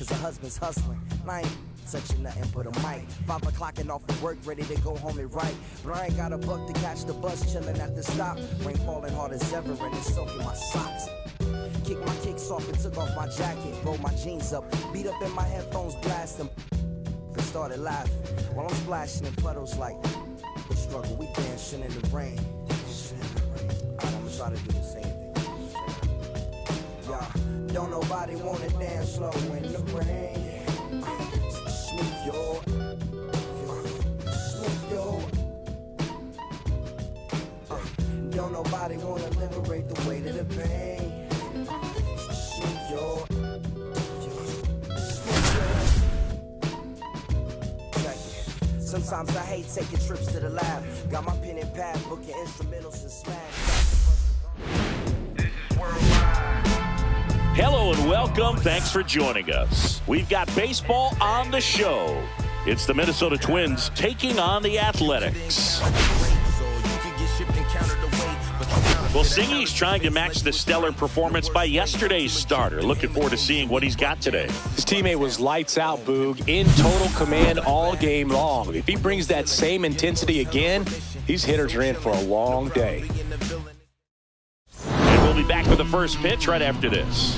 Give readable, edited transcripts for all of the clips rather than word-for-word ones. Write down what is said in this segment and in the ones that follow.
cause her husband's hustling. And I ain't touching nothing but a mic. 5 o'clock and off of work, ready to go home and write. But I ain't got a buck to catch the bus, chillin' at the stop. Rain falling hard as ever and it's soaking my socks. Kicked my kicks off and took off my jacket. Rolled my jeans up, beat up in my headphones, blasting. And started laughing while I'm splashing in puddles like the struggle. We dancing in the rain. Alright, I'ma try to do the same thing. Yeah, don't nobody wanna dance slow in the rain. Smooth your, don't nobody wanna liberate the weight of the pain. Smooth your. Sometimes I hate taking trips to the lab. Got my pen and pad, booking instrumentals and smash. This is worldwide. Hello and welcome. Thanks for joining us. We've got baseball on the show. It's the Minnesota Twins taking on the Athletics. Well, Singy's trying to match the stellar performance by yesterday's starter. Looking forward to seeing what he's got today. His teammate was lights out, Boog, in total command all game long. If he brings that same intensity again, these hitters are in for a long day. And we'll be back with the first pitch right after this.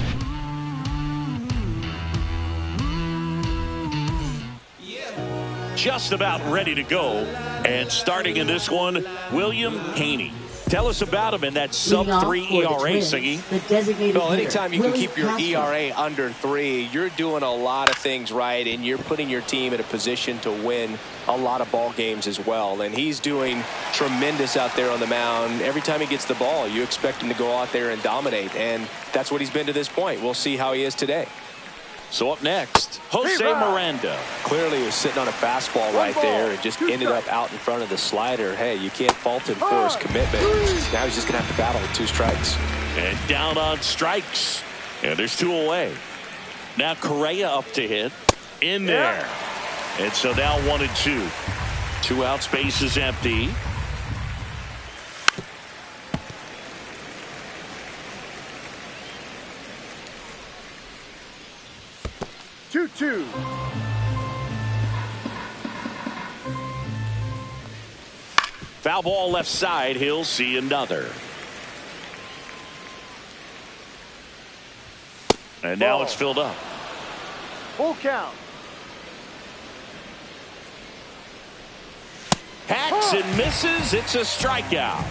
Just about ready to go. And starting in this one, William Haney. Tell us about him in that sub-3 ERA, Siggy. Well, anytime you can keep your ERA under 3, you're doing a lot of things right, and you're putting your team in a position to win a lot of ball games as well. And he's doing tremendous out there on the mound. Every time he gets the ball, you expect him to go out there and dominate, and that's what he's been to this point. We'll see how he is today. So up next, Jose Miranda. Clearly he was sitting on a fastball right there and just ended up out in front of the slider. Hey, you can't fault him for his commitment. Now he's just going to have to battle with 2 strikes. And down on strikes. And there's 2 away. Now Correa up to hit. In there. And so now 1 and 2. 2 outs, base is empty. Two. Foul ball left side. He'll see another. And now it's filled up. Full count. Hacks and misses. It's a strikeout.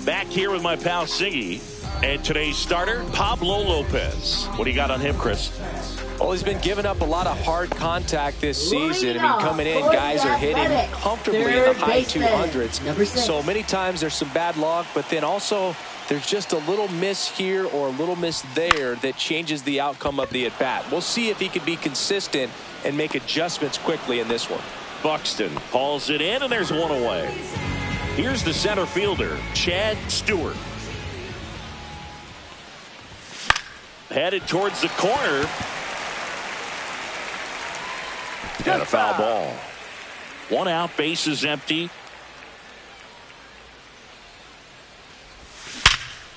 Back here with my pal Singy, and today's starter, Pablo Lopez. What do you got on him, Chris? Well, he's been giving up a lot of hard contact this season. I mean, coming in, guys are hitting comfortably in the high 200s. So many times there's some bad luck, but then also there's just a little miss here or a little miss there that changes the outcome of the at-bat. We'll see if he can be consistent and make adjustments quickly in this one. Buxton hauls it in, and there's 1 away. Here's the center fielder, Chad Stewart. Headed towards the corner. And a foul ball. 1 out, base is empty.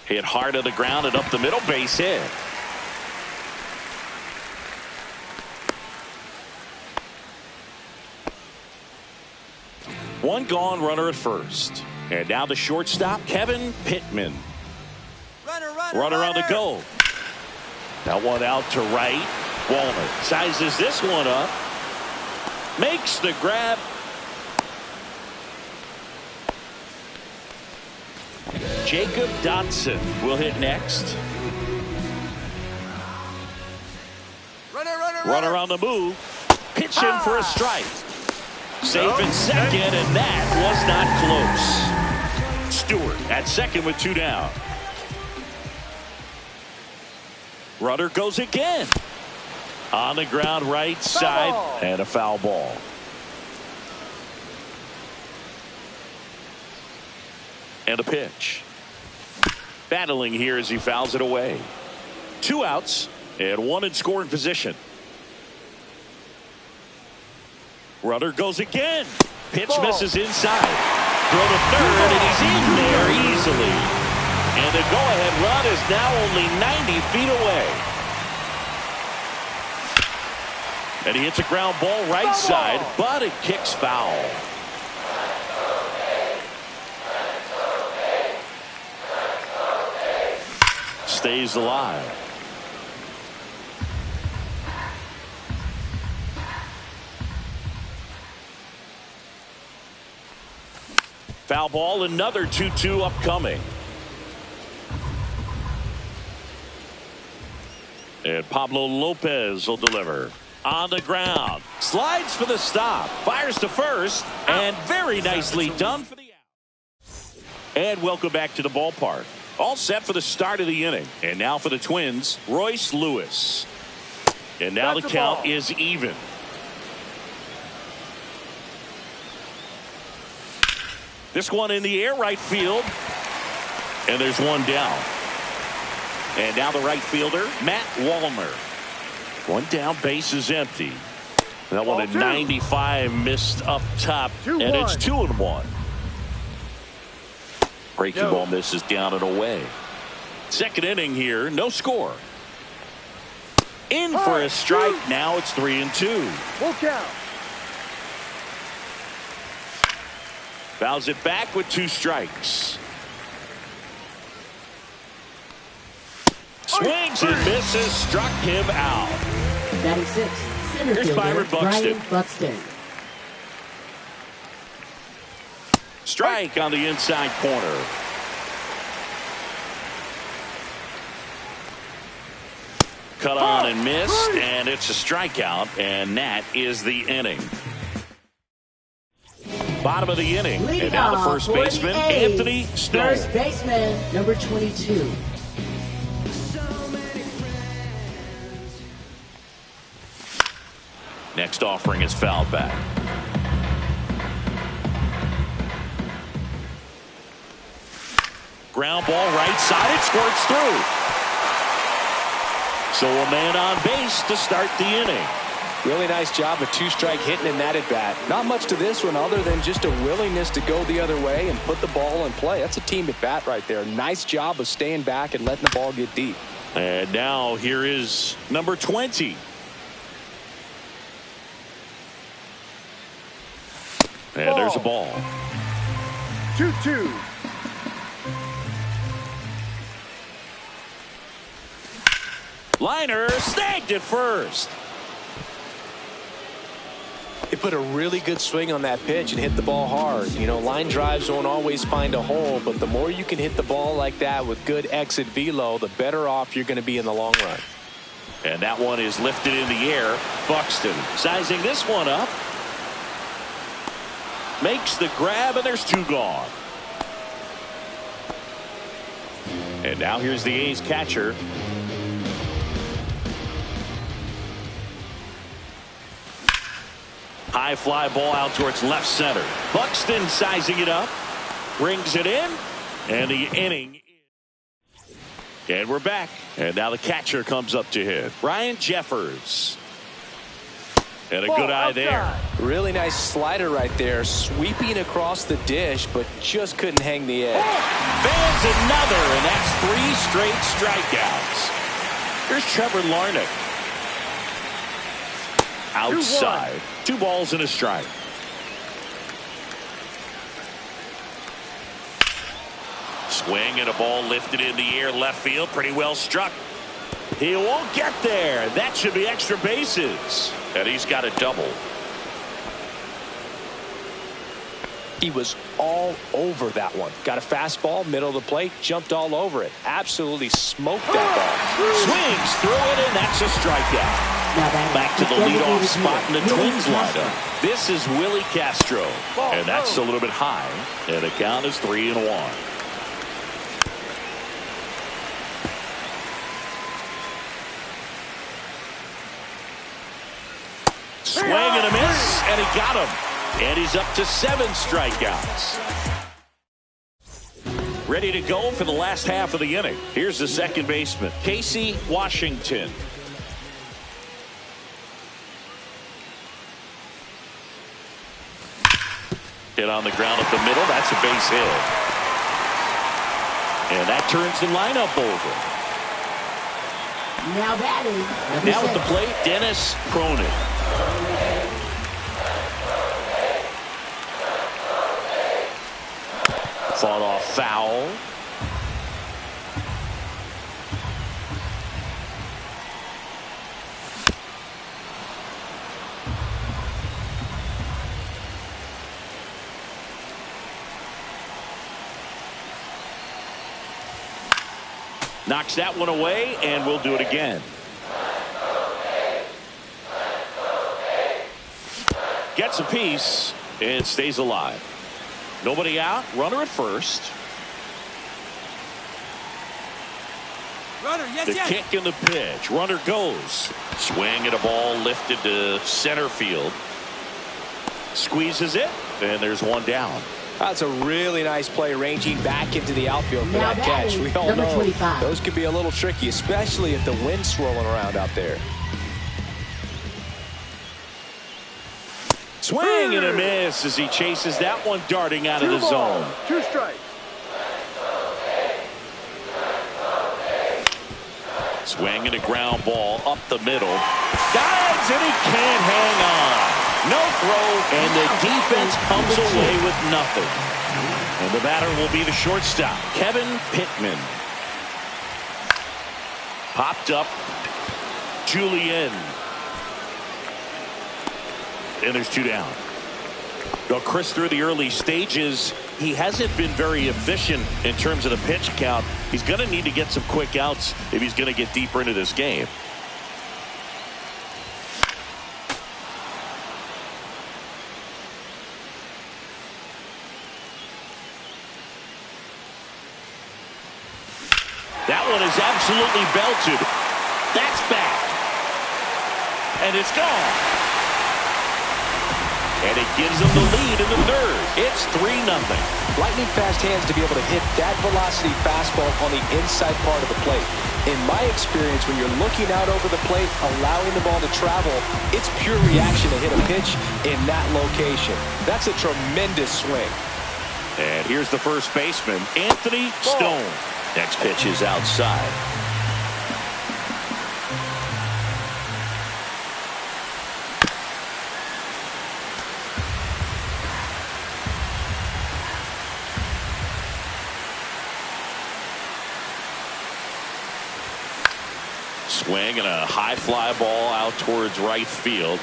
Hit hard to the ground and up the middle, base hit. One gone, runner at first. And now the shortstop, Kevin Pittman. Runner on the goal. Now 1 out to right. Walner sizes this one up. Makes the grab. Jacob Dotson will hit next. Runner on the move. Pitching for a strike. Safe in second, and that was not close. Stewart at second with 2 down. Runner goes again. On the ground, right side, and a foul ball. And a pitch. Battling here as he fouls it away. 2 outs and 1 in scoring position. Runner goes again. Pitch misses inside. Throw to third, and he's in there easily. And the go-ahead run is now only 90 feet away. And he hits a ground ball right side, but it kicks foul. Stays alive. Foul ball, another 2-2 upcoming. And Pablo Lopez will deliver. On the ground. Slides for the stop. Fires to first. And very nicely done for the out. And welcome back to the ballpark. All set for the start of the inning. And now for the Twins, Royce Lewis. And now the count is even. This one in the air, right field. And there's one down. And now the right fielder, Matt Wallner. One down, base is empty. That one at 95 missed up top. And it's 2-1. Breaking ball misses down and away. Second inning here, no score. In for a strike. Now it's 3-2. Full count. Fouls it back with 2 strikes. Swings and misses, struck him out. 96, center Here's Byron fielder Buxton. Brian Buxton. Strike on the inside corner. Cut on and missed, and it's a strikeout, and that is the inning. Bottom of the inning, and now the first baseman, Anthony Stone. First baseman, number 22. Next offering is fouled back. Ground ball right side, it squirts through. So a man on base to start the inning. Really nice job of 2-strike hitting in that at bat. Not much to this one other than just a willingness to go the other way and put the ball in play. That's a team at bat right there. Nice job of staying back and letting the ball get deep. And now here is number 20. And there's a ball. 2-2. Liner snagged at first. He put a really good swing on that pitch and hit the ball hard. You know, line drives won't always find a hole, but the more you can hit the ball like that with good exit velo, the better off you're going to be in the long run. And that one is lifted in the air. Buxton sizing this one up. Makes the grab, and there's 2 gone. And now here's the A's catcher. High fly ball out towards left center. Buxton sizing it up. Brings it in. And the inning. And we're back. And now the catcher comes up to hit. Ryan Jeffers. And a good eye there. Really nice slider right there. Sweeping across the dish, but just couldn't hang the edge. Fans another, and that's 3 straight strikeouts. Here's Trevor Larnach. Outside. 2 balls and a strike. Swing and a ball lifted in the air left field. Pretty well struck. He won't get there. That should be extra bases. And he's got a double. He was all over that one. Got a fastball, middle of the plate, jumped all over it. Absolutely smoked that ball. Swings through it, and that's a strikeout. Back to the leadoff spot in the Twins lineup. This is Willie Castro. And that's a little bit high. And the count is 3-1. Swing and a miss, and he got him. And he's up to 7 strikeouts. Ready to go for the last half of the inning. Here's the second baseman, Casey Washington. Hit on the ground up the middle. That's a base hit. And that turns the lineup over. Now batting. Now at the plate, Dennis Cronin. Fought off foul. Knocks that one away, and we'll do it again. Gets a piece and stays alive. Nobody out, runner at first. Runner, yes, The yes. kick and the pitch. Runner goes. Swing at a ball lifted to center field. Squeezes it, and there's one down. That's a really nice play, ranging back into the outfield for Now that catch. batting, We all number know 25. those can be a little tricky, especially if the wind's swirling around out there. Swing and a miss as he chases that one darting out of the 2 balls, zone. 2 strikes. Swing and a ground ball up the middle. Dives and he can't hang on. No throw, and the defense comes away with nothing. And the batter will be the shortstop, Kevin Pittman. Popped up, Julian. And there's 2 down. Well, Chris, through the early stages, he hasn't been very efficient in terms of the pitch count. He's going to need to get some quick outs if he's going to get deeper into this game. That one is absolutely belted. That's back. And it's gone. And it gives them the lead in the third. It's 3-0. Lightning fast hands to be able to hit that velocity fastball on the inside part of the plate. In my experience, when you're looking out over the plate, allowing the ball to travel, it's pure reaction to hit a pitch in that location. That's a tremendous swing. And here's the first baseman, Anthony Stone. Next pitch is outside. Swing and a high fly ball out towards right field.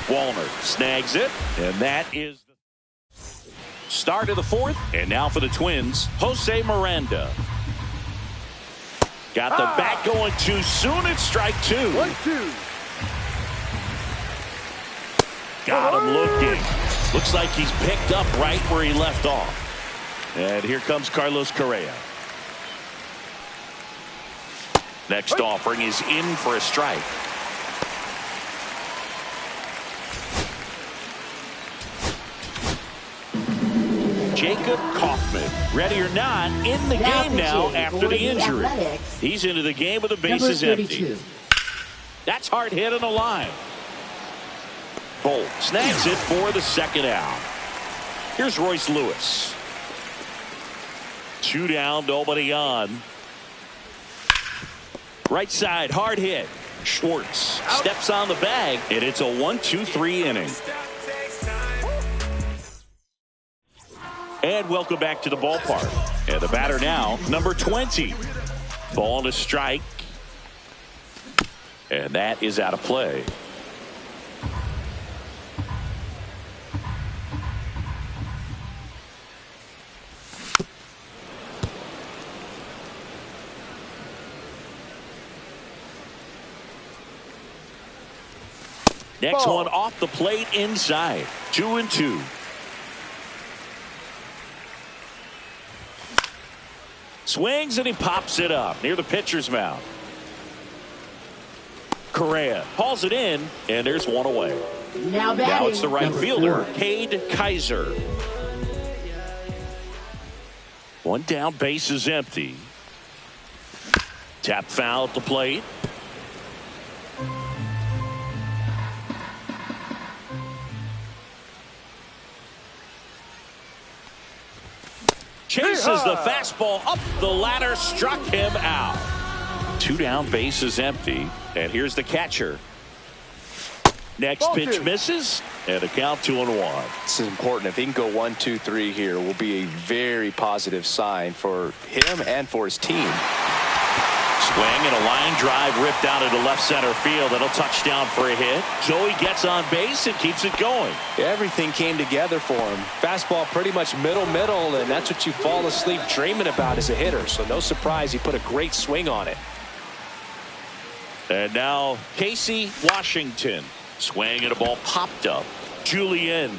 Wallner snags it, and that is the start of the fourth. And now for the Twins, Jose Miranda. Got the bat going too soon. It's strike 2. 1-2. Got him looking. Looks like he's picked up right where he left off. And here comes Carlos Correa. Next offering is in for a strike. Jacob Kaufman, ready or not, in the game now after the injury. He's into the game with the bases empty. That's hard hit on the line. Bolt snags it for the second out. Here's Royce Lewis. 2 down, nobody on. Right side, hard hit. Schwartz steps on the bag, and it's a 1-2-3 inning. And welcome back to the ballpark. And the batter now, number 20. Ball to strike. And that is out of play. Next one off the plate inside. 2-2. Swings and he pops it up near the pitcher's mound. Correa hauls it in, and there's one away. Now it's the right fielder, Cade Kaiser. 1 down, base is empty. Tap foul at the plate. Chases the fastball up the ladder, struck him out. 2 down, bases empty. And here's the catcher. Next pitch misses, and a count 2-1. This is important. If he can go 1, 2, 3 here, will be a very positive sign for him and for his team. Swing and a line drive ripped out into left center field. That'll touchdown for a hit. Joey gets on base and keeps it going. Everything came together for him. Fastball pretty much middle, and that's what you fall asleep dreaming about as a hitter. So no surprise he put a great swing on it. And now Casey Washington. Swing and a ball popped up. Julian.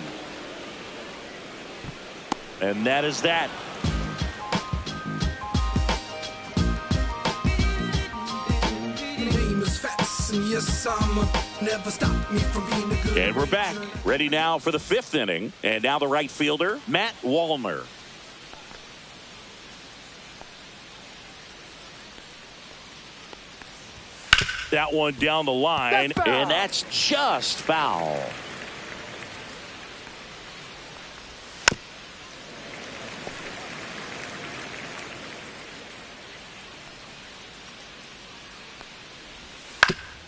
And that is that. And we're back. Ready now for the 5th inning. And now the right fielder, Matt Wallner. That one down the line, and that's just foul.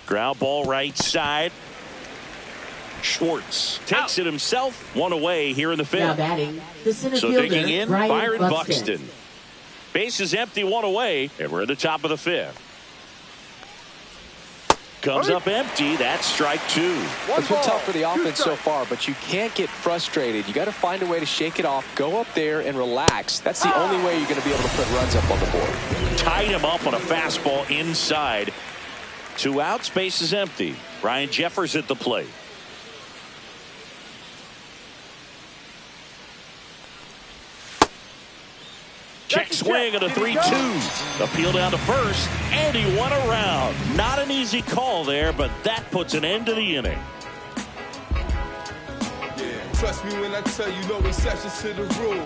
Ground ball right side. Schwartz takes it himself. 1 away here in the 5th. Now batting, the center so fielder, digging in, Byron Byron Buxton. Buxton. Base is empty, 1 away, and we're at the top of the 5th. Comes up empty. That's strike 2. It's been tough for the offense so far, but you can't get frustrated. You got to find a way to shake it off, go up there and relax. That's the only way you're going to be able to put runs up on the board. Tied him up on a fastball inside. 2 outs, base is empty. Ryan Jeffers at the plate. Check swing and a 3-2. Appeal down to first, and he won around. Not an easy call there, but that puts an end to the inning. Yeah, trust me when I tell you no exceptions to the rule.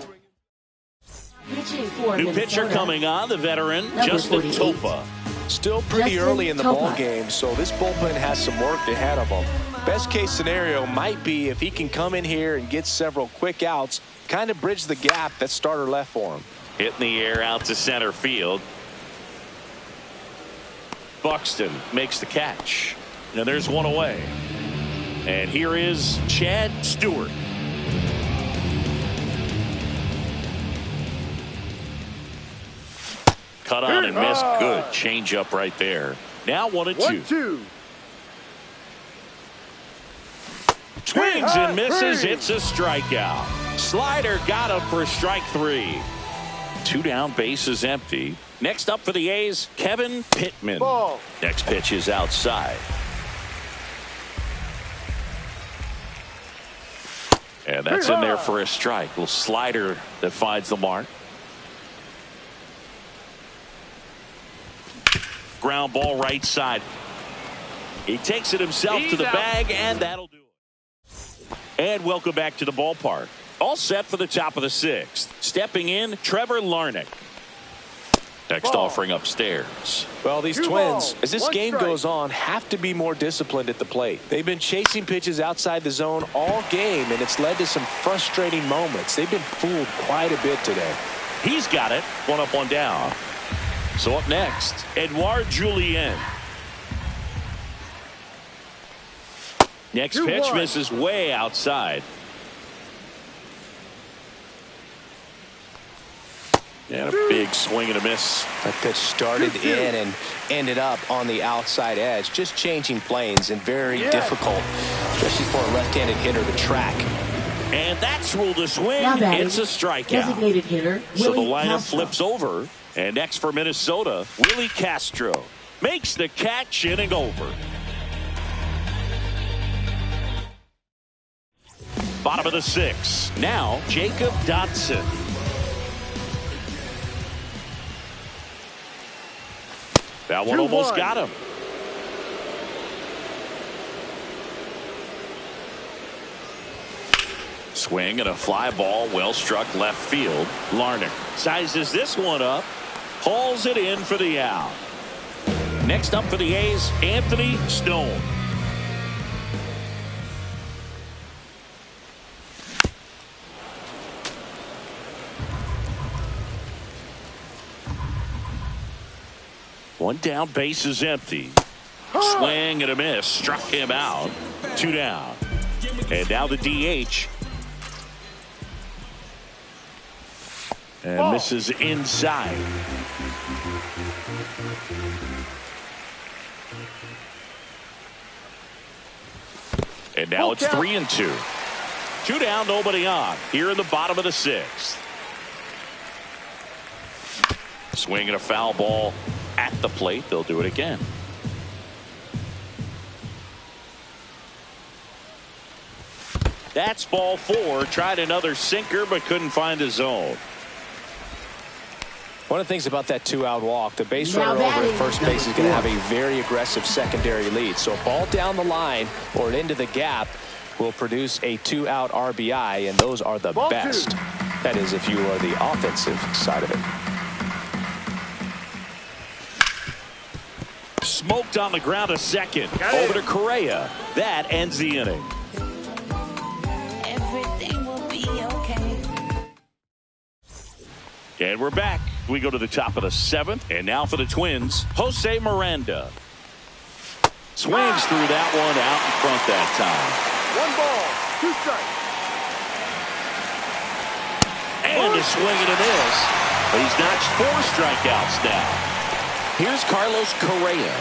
New pitcher coming on, the veteran, Justin Topa. Still pretty early in the ball game, so this bullpen has some work ahead of him. Best case scenario might be if he can come in here and get several quick outs, kind of bridge the gap that starter left for him. Hit in the air out to center field. Buxton makes the catch. Now there's 1 away. And here is Chad Stewart. Cut on and missed. Good changeup right there. Now 1-2. Swings and misses. It's a strikeout. Slider got him for strike 3. 2 down, base is empty. Next up for the A's, Kevin Pittman. Ball. Next pitch is outside. And that's in there for a strike. Little slider that finds the mark. Ground ball right side. He takes it himself to the bag, and that'll do it. And welcome back to the ballpark. All set for the top of the 6th. Stepping in, Trevor Larnach. Next offering upstairs. Well, these Twins, as this game goes on, have to be more disciplined at the plate. They've been chasing pitches outside the zone all game, and it's led to some frustrating moments. They've been fooled quite a bit today. He's got it. 1 up, 1 down. So up next, Edouard Julien. Next pitch misses way outside. And a big swing and a miss. That pitch started in and ended up on the outside edge. Just changing planes and very difficult, especially for a left-handed hitter to track. And that's ruled a swing. It's a strikeout. Designated hitter, so the Willie lineup Castro. flips over. And next for Minnesota, Willie Castro makes the catch, inning over. Bottom of the 6th. Now Jacob Dotson. That one almost got him. Swing and a fly ball, well struck left field. Larnach sizes this one up, hauls it in for the out. Next up for the A's, Anthony Stone. One down, base is empty. Swing and a miss. Struck him out. 2 down. And now the DH. And this is inside. And now it's 3-2. 2 down, nobody on. Here in the bottom of the 6th. Swing and a foul ball at the plate. They'll do it again. That's ball 4. Tried another sinker but couldn't find the zone. One of the things about that 2-out walk, the base runner over at first base is going to have a very aggressive secondary lead. So a ball down the line or into the gap will produce a 2-out RBI, and those are the best. That is, if you are the offensive side of it. Smoked on the ground, a second. Over to Correa. That ends the inning. Everything will be okay. And we're back. We go to the top of the 7th. And now for the Twins, Jose Miranda. Swings through that one out in front that time. 1 ball, 2 strikes. And a swing and a miss. But he's notched 4 strikeouts now. Here's Carlos Correa.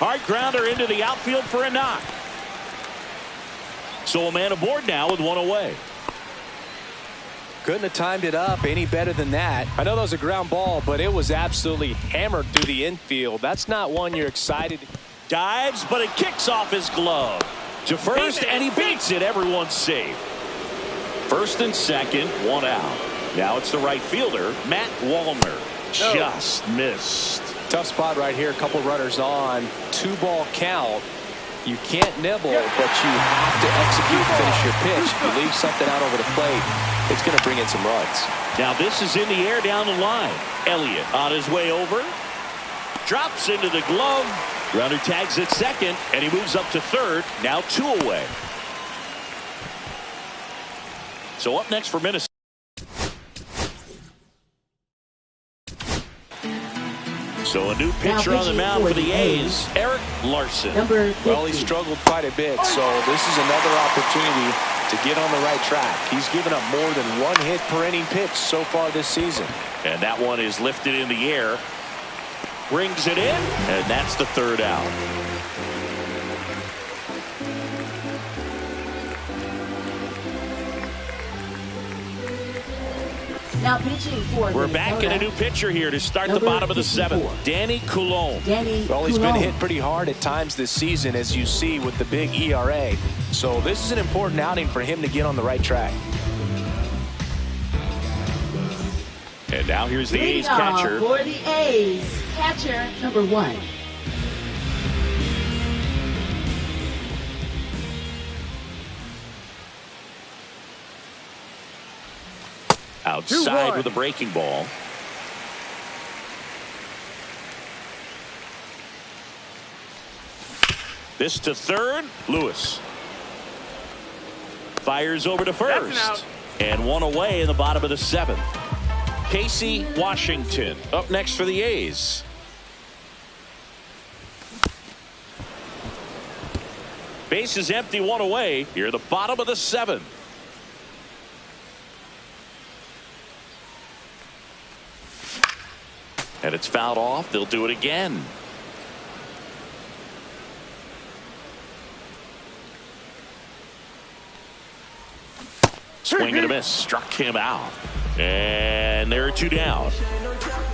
Hard grounder into the outfield for a knock. So a man aboard now with 1 away. Couldn't have timed it up any better than that. I know that was a ground ball, but it was absolutely hammered through the infield. That's not one you're excited. Dives, but it kicks off his glove. To first, and he beats it. Everyone's safe. First and second, 1 out. Now it's the right fielder, Matt Wallner. Just missed. Tough spot right here. A couple runners on. 2-ball count. You can't nibble, but you have to execute and finish your pitch. If you leave something out over the plate, it's going to bring in some runs. Now this is in the air down the line. Elliott on his way over. Drops into the glove. Runner tags at second, and he moves up to third. Now 2 away. So up next for Minnesota. So a new pitcher on the mound for the A's, Eric Larson. Well, he struggled quite a bit, so this is another opportunity to get on the right track. He's given up more than 1 hit per inning pitch so far this season. And that one is lifted in the air. Brings it in, and that's the 3rd out. Now pitching for We're back in a new pitcher here to start the bottom of the 7th. Danny Coulombe. Well, he's been hit pretty hard at times this season, as you see with the big ERA. So this is an important outing for him to get on the right track. And now here's the A's catcher. For the A's, catcher number 1. Outside with a breaking ball. This to third. Lewis fires over to first. And 1 away in the bottom of the 7th. Casey Washington up next for the A's. Base is empty, 1 away. Here the bottom of the 7th. And it's fouled off. They'll do it again. Swing and a miss. Struck him out. And there are 2 down.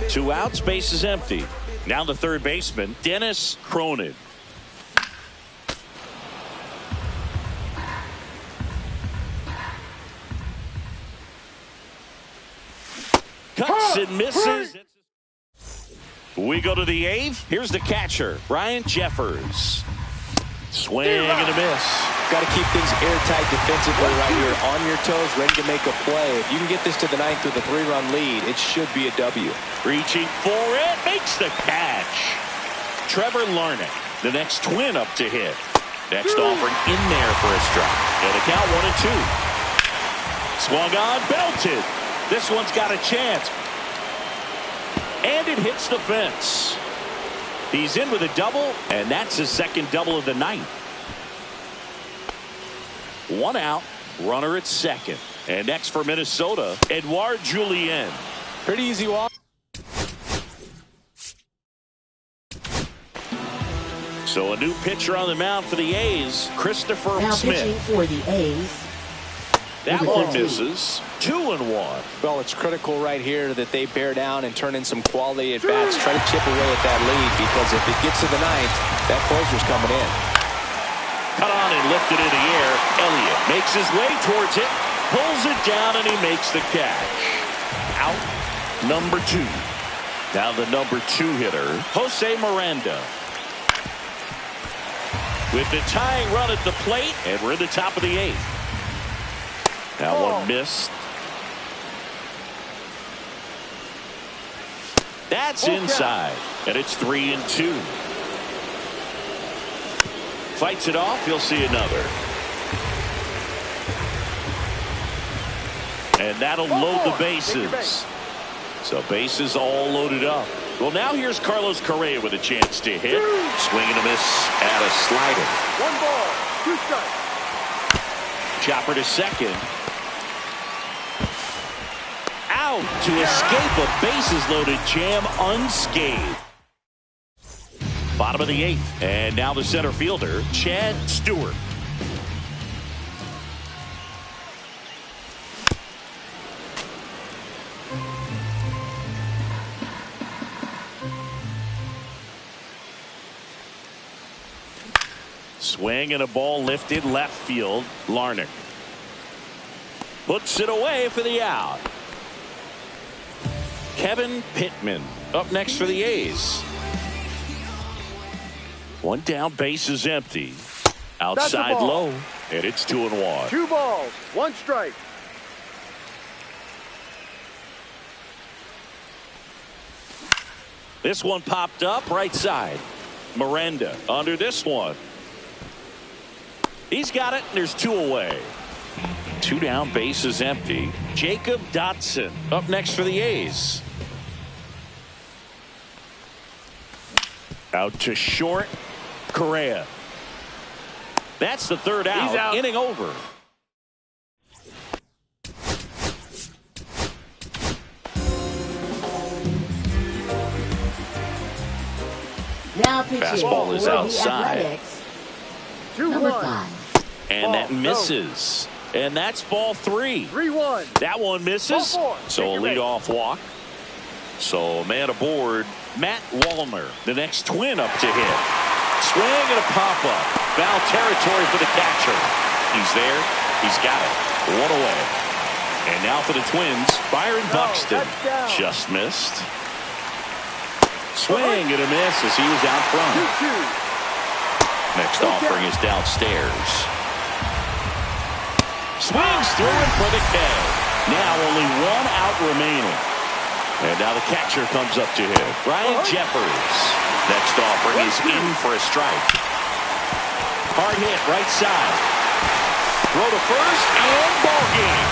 2 outs. Base is empty. Now the third baseman, Dennis Cronin. Cuts and misses. We go to the 8th. Here's the catcher, Ryan Jeffers. Swing and a miss. Got to keep things airtight defensively right here. On your toes, ready to make a play. If you can get this to the 9th with a 3-run lead, it should be a W. Reaching for it. Makes the catch. Trevor Larnach, the next Twin up to hit. Next offering in there for a strike. And the count 1-2. Swung on, belted. This one's got a chance. And it hits the fence. He's in with a double, and that's his second double of the night. One out, runner at second. And next for Minnesota, Edouard Julien. Pretty easy walk. So a new pitcher on the mound for the A's, Christopher Now Smith. pitching for the A's. That Number one 13. misses. 2-1. Well, it's critical right here that they bear down and turn in some quality at bats. Try to chip away at that lead, because if it gets to the ninth, that closer's coming in. Cut on and lifted in the air. Elliott makes his way towards it, pulls it down, and he makes the catch. Out number 2. Now the number 2 hitter, Jose Miranda. With the tying run at the plate, and we're in the top of the 8th. That one missed. That's inside, and it's 3-2. Fights it off. You'll see another. And that'll load the bases. So bases all loaded up. Well, now here's Carlos Correa with a chance to hit. Swing and a miss at a slider. 1 ball, 2 strikes. Chopper to second. Out to escape a bases loaded jam unscathed. Bottom of the 8th. And now the center fielder, Chad Stewart. Swing and a ball lifted left field. Larnach puts it away for the out. Kevin Pittman up next for the A's. One down, base is empty. Outside low, and it's 2-1. 2 balls, 1 strike. This one popped up right side. Miranda under this one. He's got it, and there's 2 away. 2 down, base is empty. Jacob Dotson up next for the A's. Out to short. Correa. That's the 3rd out. He's out. Inning over. Now pitching Fastball is for the outside. Athletics. 2-1. Number 5. And that misses. And that's ball 3. 3-1. That one misses. Ball 4. So a Take your leadoff walk. So a man aboard. Matt Wallner, the next twin up to hit. Swing and a pop-up. Foul territory for the catcher. He's there. He's got it. 1 away. And now for the Twins, Byron Buxton. Touchdown. Just missed. Swing and a miss as he was out front. 2-2. Next offering is downstairs. Swings through it for the K. Now only 1 out remaining. And now the catcher comes up to him. Ryan Jeffers. Next offering is in for a strike. Hard hit right side. Throw to first and ball game.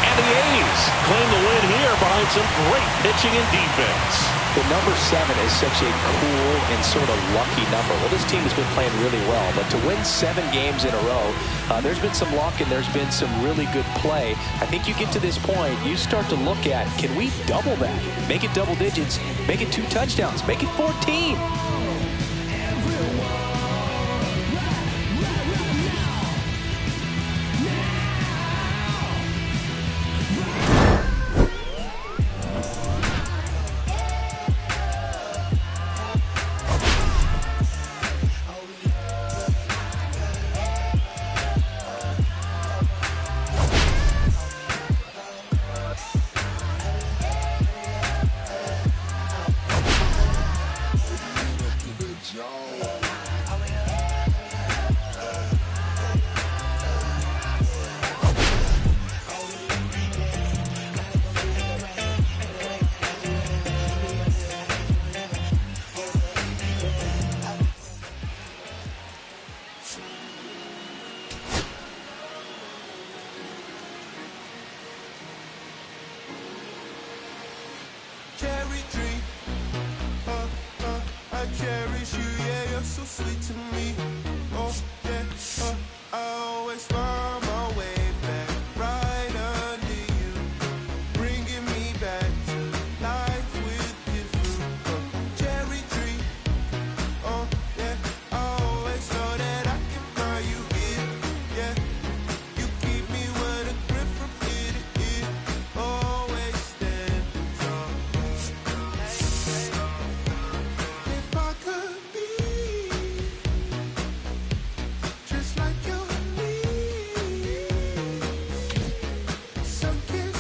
And the A's claim the win here behind some great pitching and defense. The number 7 is such a cool and sort of lucky number. Well, this team has been playing really well, but to win 7 games in a row, there's been some luck and there's been some really good play. I think you get to this point, you start to look at, can we double that? Make it double digits, make it 2 touchdowns, make it 14. cherish you, yeah, you're so sweet to me. Oh.